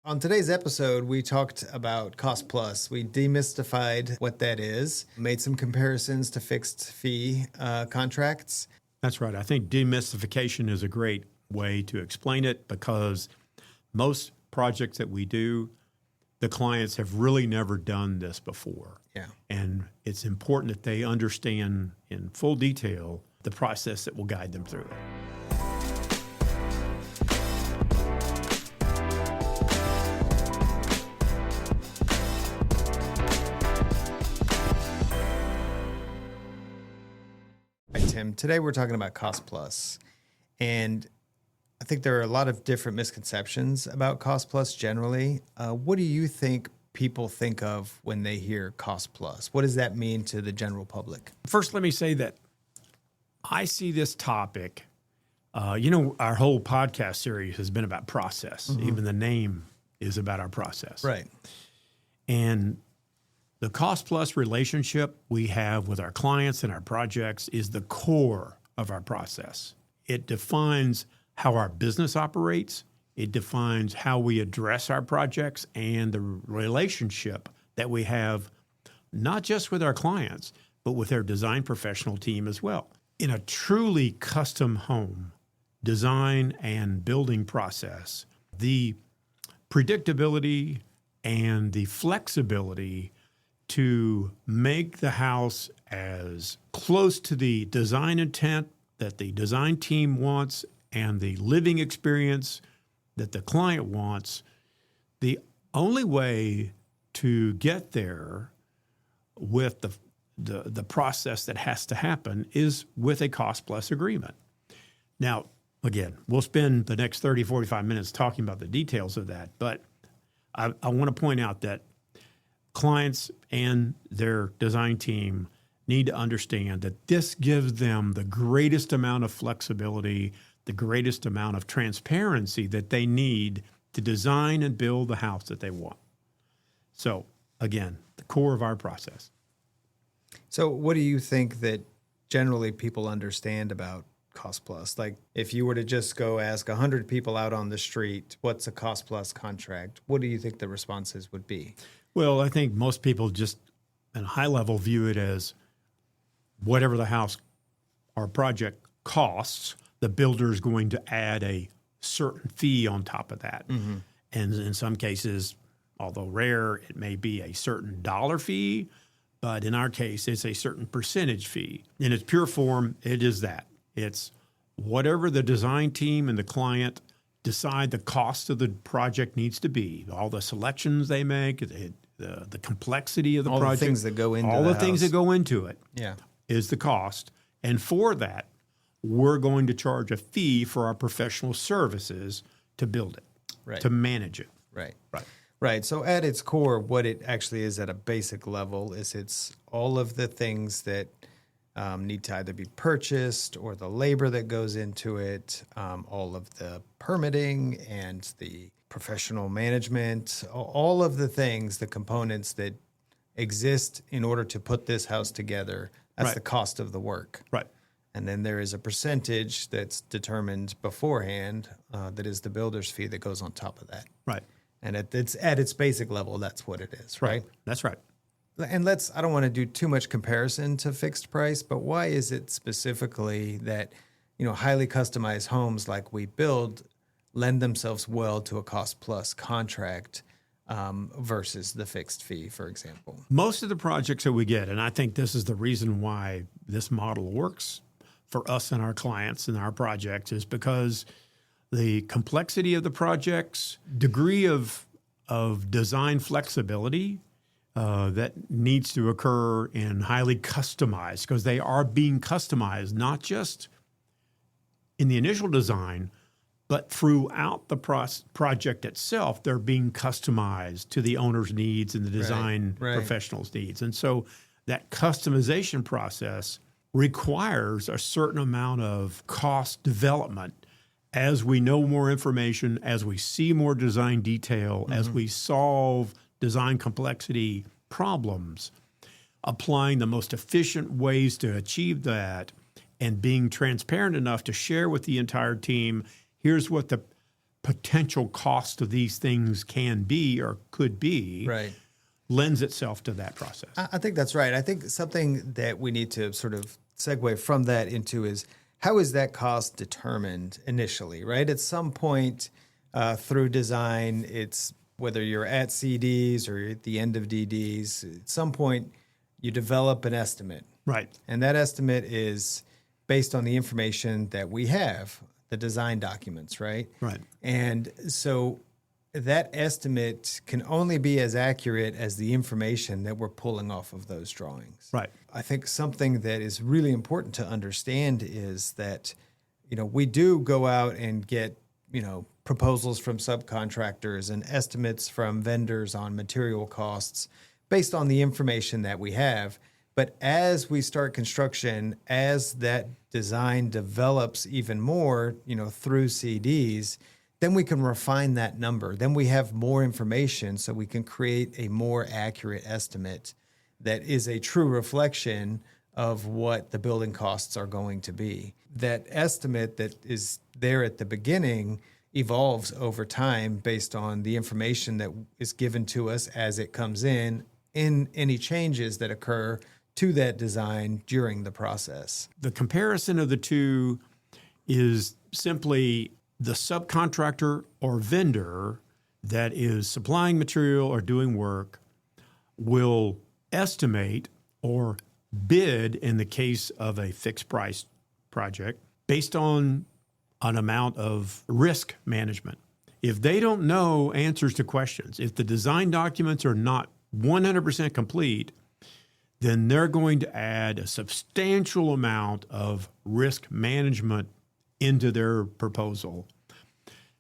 On today's episode, we talked about cost plus. We demystified what that is, made some comparisons to fixed fee contracts. That's right. I think demystification is a great way to explain it because most projects that we do, the clients have really never done this before. Yeah. And it's important that they understand in full detail the process that will guide them through it. Hi, Tim. Today we're talking about cost plus. And I think there are a lot of different misconceptions about cost plus generally. What do you think people think of when they hear cost plus? What does that mean to the general public? First, let me say that I see this topic, our whole podcast series has been about process. Mm-hmm. Even the name is about our process. Right. And the cost plus relationship we have with our clients and our projects is the core of our process. It defines how our business operates. It defines how we address our projects and the relationship that we have, not just with our clients, but with our design professional team as well. In a truly custom home design and building process, the predictability and the flexibility to make the house as close to the design intent that the design team wants and the living experience that the client wants, the only way to get there with the process that has to happen is with a cost-plus agreement. Now, again, we'll spend the next 30, 45 minutes talking about the details of that, but I want to point out that clients and their design team need to understand that this gives them the greatest amount of flexibility, the greatest amount of transparency that they need to design and build the house that they want. So, again, the core of our process. So what do you think that generally people understand about cost plus? Like if you were to just go ask 100 people out on the street, what's a cost plus contract? What do you think the responses would be? Well, I think most people just at a high level view it as whatever the house or project costs, the builder is going to add a certain fee on top of that. Mm-hmm. And in some cases, although rare, it may be a certain dollar fee, but in our case, it's a certain percentage fee. In its pure form, it is that. It's whatever the design team and the client decide the cost of the project needs to be, all the selections they make, the complexity of the all project. All the things that go into all the things that go into it is the cost. And for that, we're going to charge a fee for our professional services to build it, to manage it. Right. So at its core, what it actually is at a basic level is it's all of the things that need to either be purchased or the labor that goes into it, all of the permitting and the professional management, all of the things, the components that exist in order to put this house together. That's the cost of the work. Right. And then there is a percentage that's determined beforehand that is the builder's fee that goes on top of that. Right. And at its basic level, that's what it is, right? That's right. And I don't want to do too much comparison to fixed price, but why is it specifically that, highly customized homes like we build lend themselves well to a cost plus contract versus the fixed fee, for example? Most of the projects that we get, and I think this is the reason why this model works for us and our clients and our projects, is because the complexity of the projects, degree of design flexibility that needs to occur in highly customized, because they are being customized, not just in the initial design, but throughout the project itself, they're being customized to the owner's needs and the design professional's needs. And so that customization process requires a certain amount of cost development as we know more information, as we see more design detail, as we solve design complexity problems, applying the most efficient ways to achieve that, and being transparent enough to share with the entire team, here's what the potential cost of these things can be or could be Right. lends itself to that process. I think that's right. I think something that we need to sort of segue from that into is how is that cost determined initially, right? At some point through design, it's whether you're at CDs or at the end of DDs, at some point you develop an estimate. Right. And that estimate is based on the information that we have, the design documents, right? Right. And so that estimate can only be as accurate as the information that we're pulling off of those drawings. Right. I think something that is really important to understand is that, we do go out and get, proposals from subcontractors and estimates from vendors on material costs based on the information that we have. But as we start construction, as that design develops even more, through CDs, then we can refine that number. Then we have more information so we can create a more accurate estimate that is a true reflection of what the building costs are going to be. That estimate that is there at the beginning evolves over time based on the information that is given to us as it comes in any changes that occur to that design during the process. The comparison of the two is simply the subcontractor or vendor that is supplying material or doing work will estimate or bid in the case of a fixed price project based on an amount of risk management. If they don't know answers to questions, if the design documents are not 100% complete, then they're going to add a substantial amount of risk management into their proposal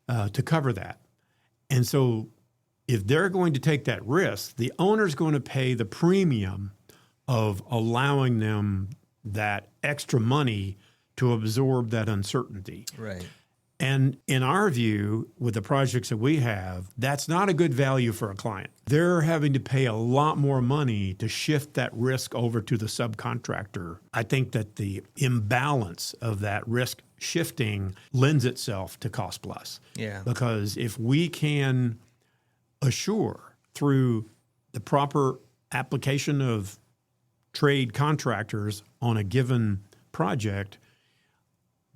to cover that. And so if they're going to take that risk, the owner's going to pay the premium of allowing them that extra money to absorb that uncertainty. Right. And in our view, with the projects that we have, that's not a good value for a client. They're having to pay a lot more money to shift that risk over to the subcontractor. I think that the imbalance of that risk shifting lends itself to cost plus. Yeah. Because if we can assure through the proper application of trade contractors on a given project,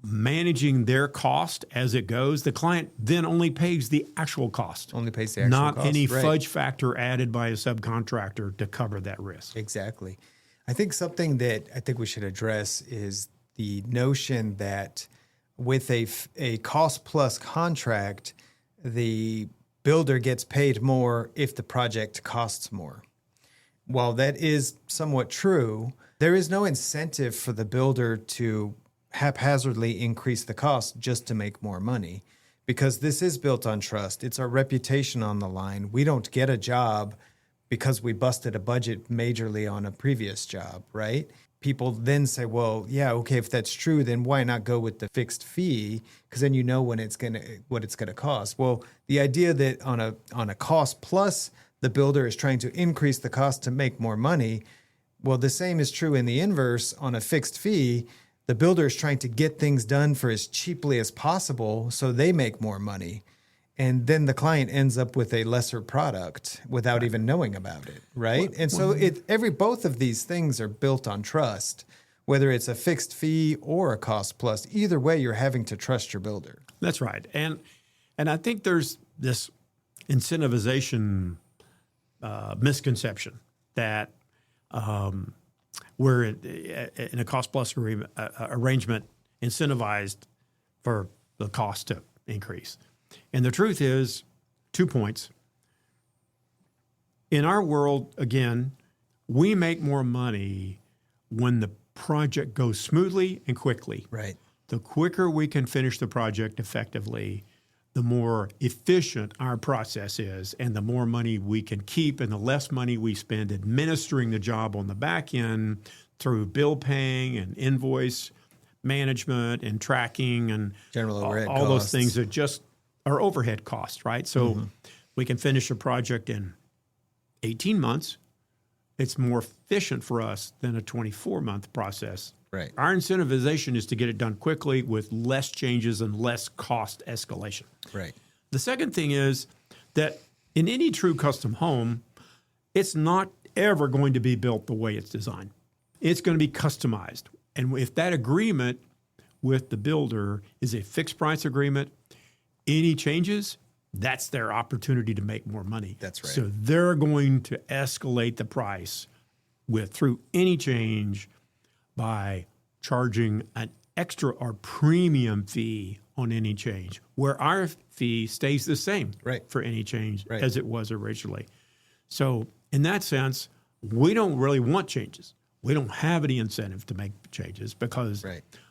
managing their cost as it goes, the client then only pays the actual cost. Only pays the actual not cost. any right. fudge factor added by a subcontractor to cover that risk. Exactly. I think something that I think we should address is the notion that with a cost plus contract, the builder gets paid more if the project costs more. While that is somewhat true, there is no incentive for the builder to haphazardly increase the cost just to make more money, because this is built on trust. It's our reputation on the line. We don't get a job because we busted a budget majorly on a previous job, right? People then say, well, yeah, okay, if that's true, then why not go with the fixed fee? Because then you know what it's gonna cost. Well, the idea that on a cost plus, the builder is trying to increase the cost to make more money. Well, the same is true in the inverse. On a fixed fee, the builder is trying to get things done for as cheaply as possible so they make more money. And then the client ends up with a lesser product without even knowing about it, right? And so both of these things are built on trust, whether it's a fixed fee or a cost plus. Either way, you're having to trust your builder. That's right. And I think there's this incentivization misconception that we're in a cost plus arrangement incentivized for the cost to increase. And the truth is, 2 points. In our world, again, we make more money when the project goes smoothly and quickly. Right. The quicker we can finish the project effectively, the more efficient our process is, and the more money we can keep and the less money we spend administering the job on the back end through bill paying and invoice management and tracking and general overhead all those costs. things that just are overhead costs, right? So we can finish a project in 18 months. It's more efficient for us than a 24-month process. Right. Our incentivization is to get it done quickly with less changes and less cost escalation. Right. The second thing is that in any true custom home, it's not ever going to be built the way it's designed. It's going to be customized. And if that agreement with the builder is a fixed price agreement, any changes, that's their opportunity to make more money. That's right. So they're going to escalate the price through any change by charging an extra or premium fee on any change, where our fee stays the same for any change as it was originally. So in that sense, we don't really want changes. We don't have any incentive to make changes because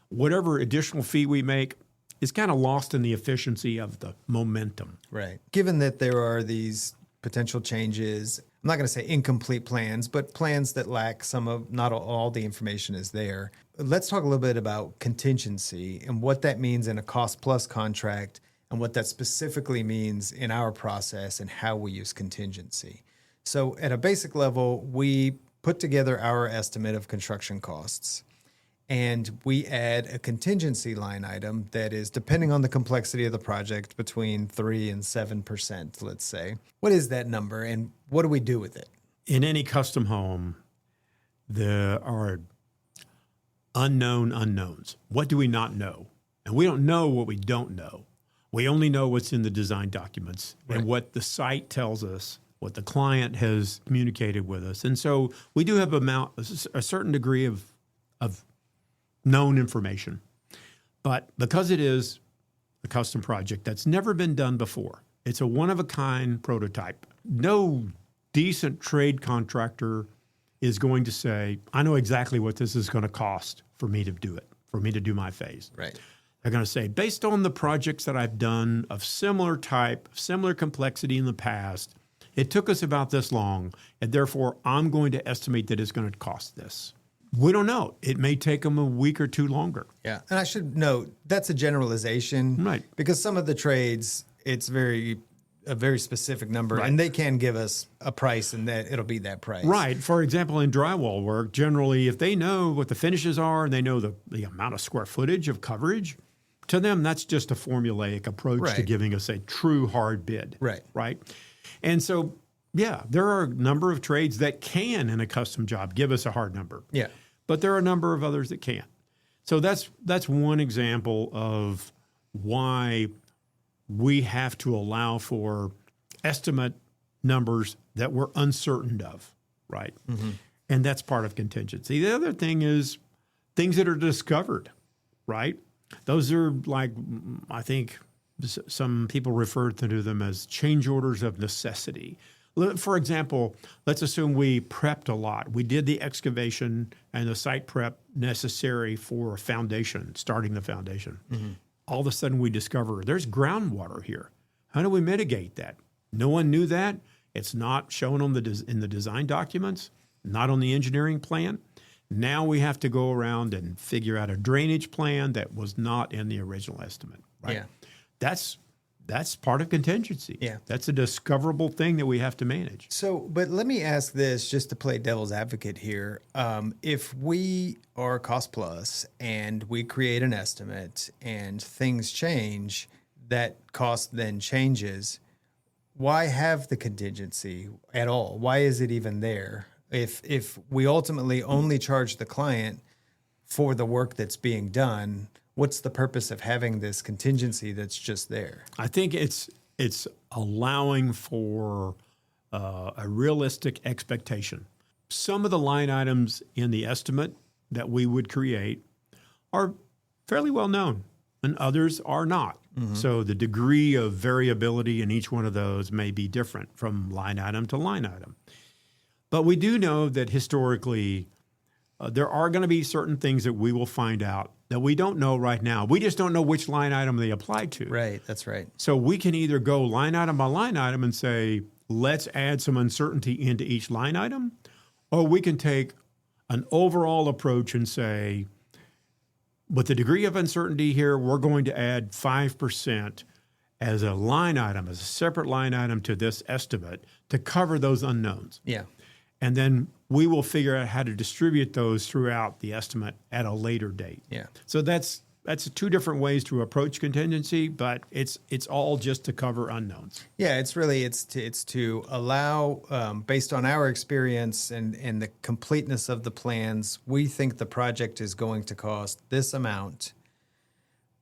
whatever additional fee we make is kind of lost in the efficiency of the momentum. Right. Given that there are these potential changes, I'm not going to say incomplete plans, but plans that lack not all the information is there. Let's talk a little bit about contingency and what that means in a cost plus contract and what that specifically means in our process and how we use contingency. So at a basic level, we put together our estimate of construction costs. And we add a contingency line item that is, depending on the complexity of the project, between 3 and 7%, let's say. What is that number and what do we do with it? In any custom home, there are unknown unknowns. What do we not know? And we don't know what we don't know. We only know what's in the design documents and what the site tells us, what the client has communicated with us. And so we do have a certain degree of known information. But because it is a custom project that's never been done before, it's a one-of-a-kind prototype. No decent trade contractor is going to say, I know exactly what this is going to cost for me to do it, for me to do my phase. Right. They're going to say, based on the projects that I've done of similar type, similar complexity in the past, it took us about this long, and therefore I'm going to estimate that it's going to cost this. We don't know. It may take them a week or two longer. Yeah. And I should note, that's a generalization. Right. Because some of the trades, it's a very specific number, and they can give us a price and that it'll be that price. Right. For example, in drywall work, generally, if they know what the finishes are and they know the amount of square footage of coverage, to them, that's just a formulaic approach to giving us a true hard bid. Right. Right. And so, yeah, there are a number of trades that can, in a custom job, give us a hard number. Yeah. But there are a number of others that can't. So that's one example of why we have to allow for estimate numbers that we're uncertain of, right? Mm-hmm. And that's part of contingency. The other thing is things that are discovered, right? Those are like, I think some people refer to them as change orders of necessity. For example, let's assume we prepped a lot. We did the excavation and the site prep necessary for foundation, starting the foundation. Mm-hmm. All of a sudden we discover there's groundwater here. How do we mitigate that? No one knew that. It's not shown on in the design documents, not on the engineering plan. Now we have to go around and figure out a drainage plan that was not in the original estimate. Right? Yeah. That's part of contingency. Yeah. That's a discoverable thing that we have to manage. So, but let me ask this just to play devil's advocate here. If we are cost plus and we create an estimate and things change, that cost then changes, why have the contingency at all? Why is it even there? If we ultimately only charge the client for the work that's being done, what's the purpose of having this contingency that's just there? I think it's allowing for a realistic expectation. Some of the line items in the estimate that we would create are fairly well known, and others are not. Mm-hmm. So the degree of variability in each one of those may be different from line item to line item. But we do know that historically, there are going to be certain things that we will find out that we don't know right now. We just don't know which line item they apply to. Right, that's right. So we can either go line item by line item and say, let's add some uncertainty into each line item, or we can take an overall approach and say, with the degree of uncertainty here, we're going to add 5% as a line item, as a separate line item to this estimate to cover those unknowns. Yeah. And then we will figure out how to distribute those throughout the estimate at a later date. Yeah. So that's that's two different ways to approach contingency, but it's all just to cover unknowns. Yeah, it's to allow, based on our experience and the completeness of the plans, we think the project is going to cost this amount,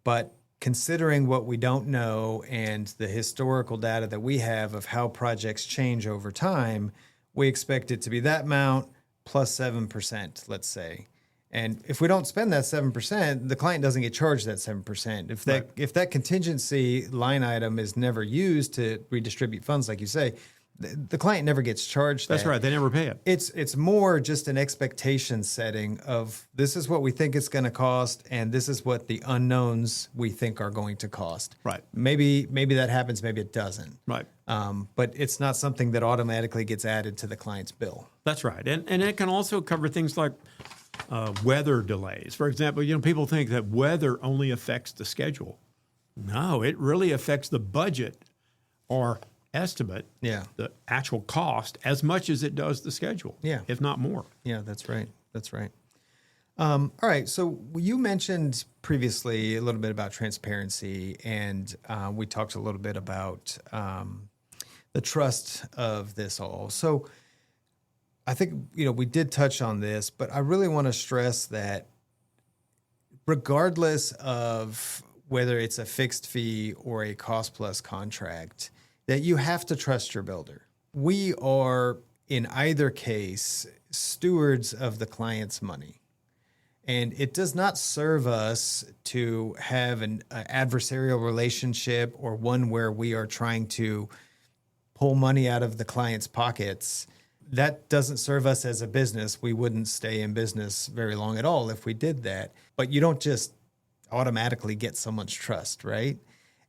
but considering what we don't know and the historical data that we have of how projects change over time, we expect it to be that amount plus 7%, let's say. And if we don't spend that 7%, the client doesn't get charged that 7%. If that contingency line item is never used to redistribute funds, like you say, the client never gets charged. That's right. They never pay it. It's more just an expectation setting of this is what we think it's going to cost, and this is what the unknowns we think are going to cost. Right. Maybe that happens. Maybe it doesn't. Right. But it's not something that automatically gets added to the client's bill. That's right. And it can also cover things like weather delays. For example, people think that weather only affects the schedule. No, it really affects the budget or estimate, the actual cost, as much as it does the schedule, if not more. Yeah, that's right. That's right. All right. So you mentioned previously a little bit about transparency, and we talked a little bit about the trust of this all. So I think, we did touch on this, but I really want to stress that regardless of whether it's a fixed fee or a cost plus contract, that you have to trust your builder. We are, in either case, stewards of the client's money. And it does not serve us to have an adversarial relationship or one where we are trying to pull money out of the client's pockets. That doesn't serve us as a business. We wouldn't stay in business very long at all if we did that. But you don't just automatically get someone's trust, right?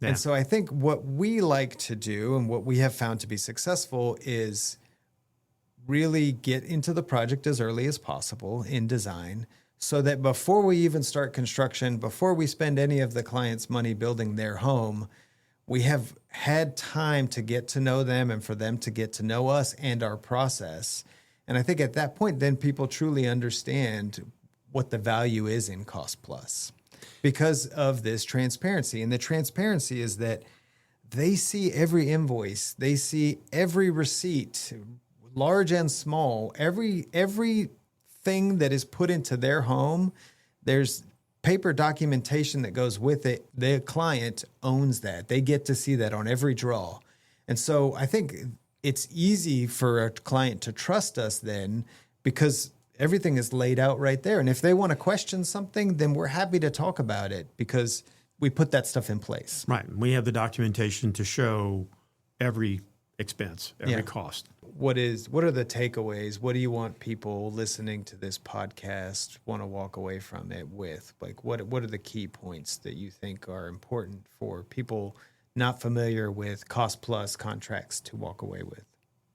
Yeah. And so I think what we like to do and what we have found to be successful is really get into the project as early as possible in design so that before we even start construction, before we spend any of the client's money building their home, we have had time to get to know them and for them to get to know us and our process. And I think at that point, then people truly understand what the value is in cost plus because of this transparency. And the transparency is that they see every invoice, they see every receipt, large and small, everything that is put into their home. There's paper documentation that goes with it. The client owns that. They get to see that on every draw. And so I think it's easy for a client to trust us then because everything is laid out right there. And if they want to question something, then we're happy to talk about it because we put that stuff in place. Right. We have the documentation to show every expense, every cost. What are the takeaways? What do you want people listening to this podcast want to walk away from it with? Like, what are the key points that you think are important for people not familiar with cost plus contracts to walk away with?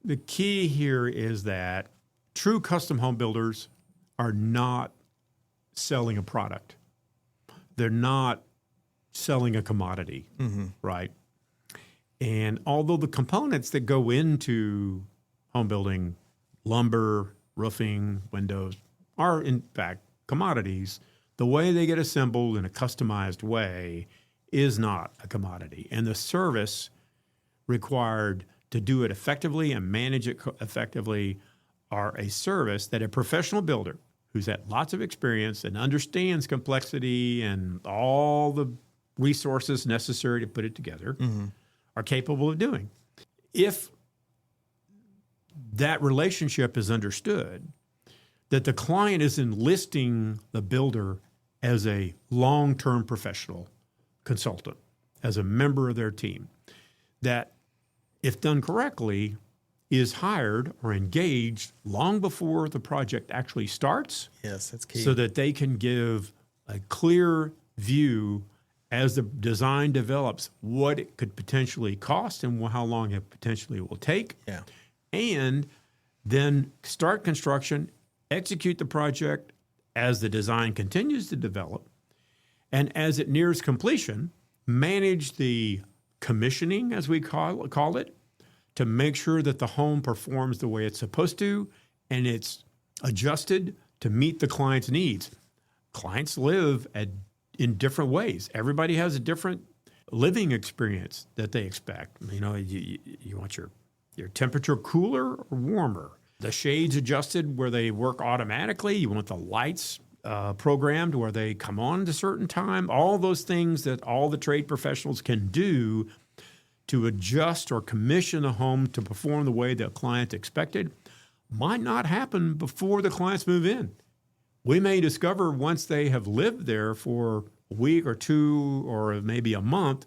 The key here is that true custom home builders are not selling a product. They're not selling a commodity, right? And although the components that go into home building, lumber, roofing, windows, are in fact commodities, the way they get assembled in a customized way is not a commodity. And the service required to do it effectively and manage it effectively are a service that a professional builder who's had lots of experience and understands complexity and all the resources necessary to put it together are capable of doing. If that relationship is understood, that the client is enlisting the builder as a long-term professional consultant, as a member of their team, that if done correctly, is hired or engaged long before the project actually starts. Yes, that's key. So that they can give a clear view as the design develops what it could potentially cost and how long it potentially will take. Yeah. And then start construction, execute the project as the design continues to develop. And as it nears completion, manage the commissioning, as we call it, to make sure that the home performs the way it's supposed to and it's adjusted to meet the client's needs. Clients live at in different ways. Everybody has a different living experience that they expect. You know, you want your temperature cooler or warmer. The shades adjusted where they work automatically. You want the lights programmed where they come on at a certain time. All those things that all the trade professionals can do to adjust or commission a home to perform the way the client expected might not happen before the clients move in. We may discover once they have lived there for a week or two or maybe a month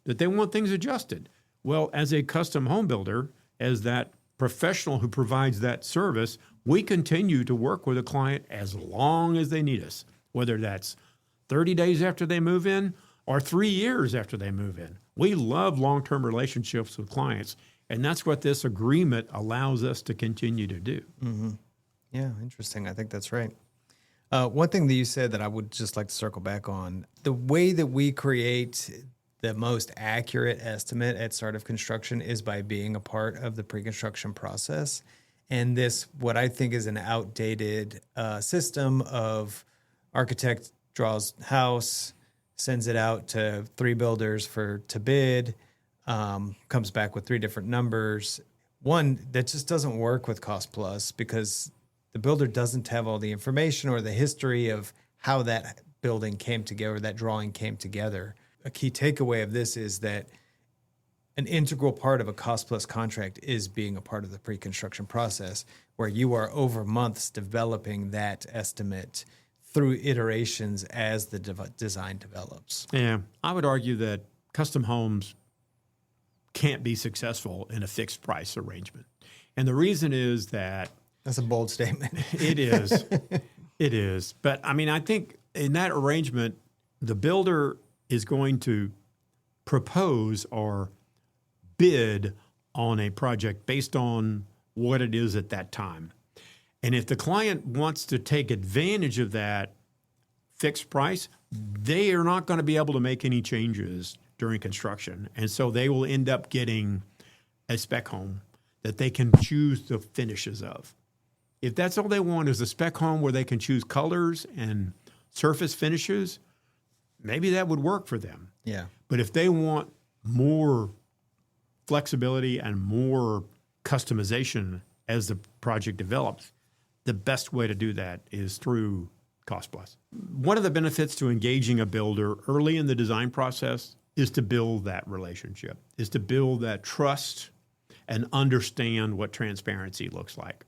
that they want things adjusted. Well, as a custom home builder, as that professional who provides that service, we continue to work with a client as long as they need us, whether that's 30 days after they move in or 3 years after they move in. We love long-term relationships with clients, and that's what this agreement allows us to continue to do. Mm-hmm. Yeah, interesting. I think that's right. One thing that you said that I would just like to circle back on, the way that we create the most accurate estimate at start of construction is by being a part of the pre-construction process. And this, what I think is an outdated system of architect draws house, sends it out to 3 builders to bid, comes back with 3 different numbers. One, that just doesn't work with cost plus because the builder doesn't have all the information or the history of how that building came together, that drawing came together. A key takeaway of this is that an integral part of a cost plus contract is being a part of the pre-construction process where you are over months developing that estimate through iterations as the design develops. Yeah, I would argue that custom homes can't be successful in a fixed price arrangement. And the reason is that that's a bold statement. It is. It is. But I mean, I think in that arrangement, the builder is going to propose or bid on a project based on what it is at that time. And if the client wants to take advantage of that fixed price, they are not going to be able to make any changes during construction. And so they will end up getting a spec home that they can choose the finishes of. If that's all they want is a spec home where they can choose colors and surface finishes, maybe that would work for them. Yeah. But if they want more flexibility and more customization as the project develops, the best way to do that is through cost plus. One of the benefits to engaging a builder early in the design process is to build that relationship, is to build that trust and understand what transparency looks like.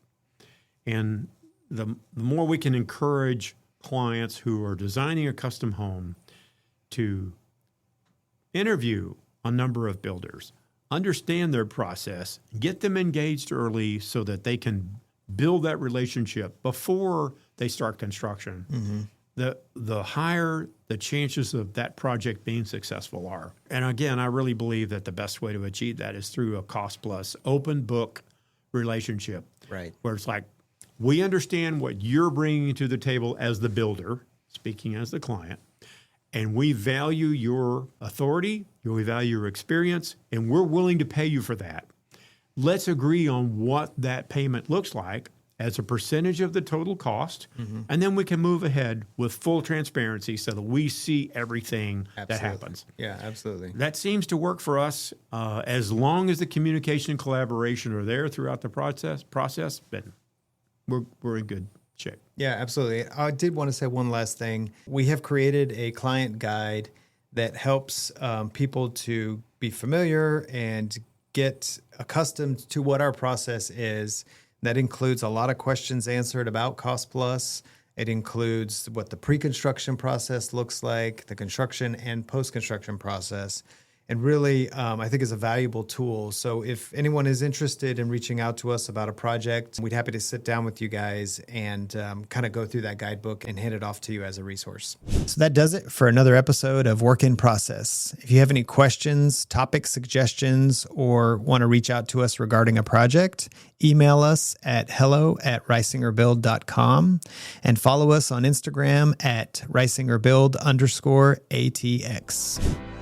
And the more we can encourage clients who are designing a custom home to interview a number of builders, understand their process, get them engaged early so that they can build that relationship before they start construction, the higher the chances of that project being successful are. And again, I really believe that the best way to achieve that is through a cost plus open book relationship. Right. Where it's like, we understand what you're bringing to the table as the builder, speaking as the client, and we value your authority, we value your experience, and we're willing to pay you for that. Let's agree on what that payment looks like as a percentage of the total cost, and then we can move ahead with full transparency so that we see everything that happens. Yeah, absolutely. That seems to work for us as long as the communication and collaboration are there throughout the process, but we're in good shape. Yeah, absolutely. I did want to say one last thing. We have created a client guide that helps people to be familiar and get accustomed to what our process is. That includes a lot of questions answered about Cost Plus. It includes what the pre-construction process looks like, the construction and post-construction process, and really, I think is a valuable tool. So if anyone is interested in reaching out to us about a project, we'd be happy to sit down with you guys and kind of go through that guidebook and hand it off to you as a resource. So that does it for another episode of Work in Process. If you have any questions, topic suggestions, or want to reach out to us regarding a project, email us at hello@reisingerbuild.com and follow us on Instagram at reisingerbuild_ATX.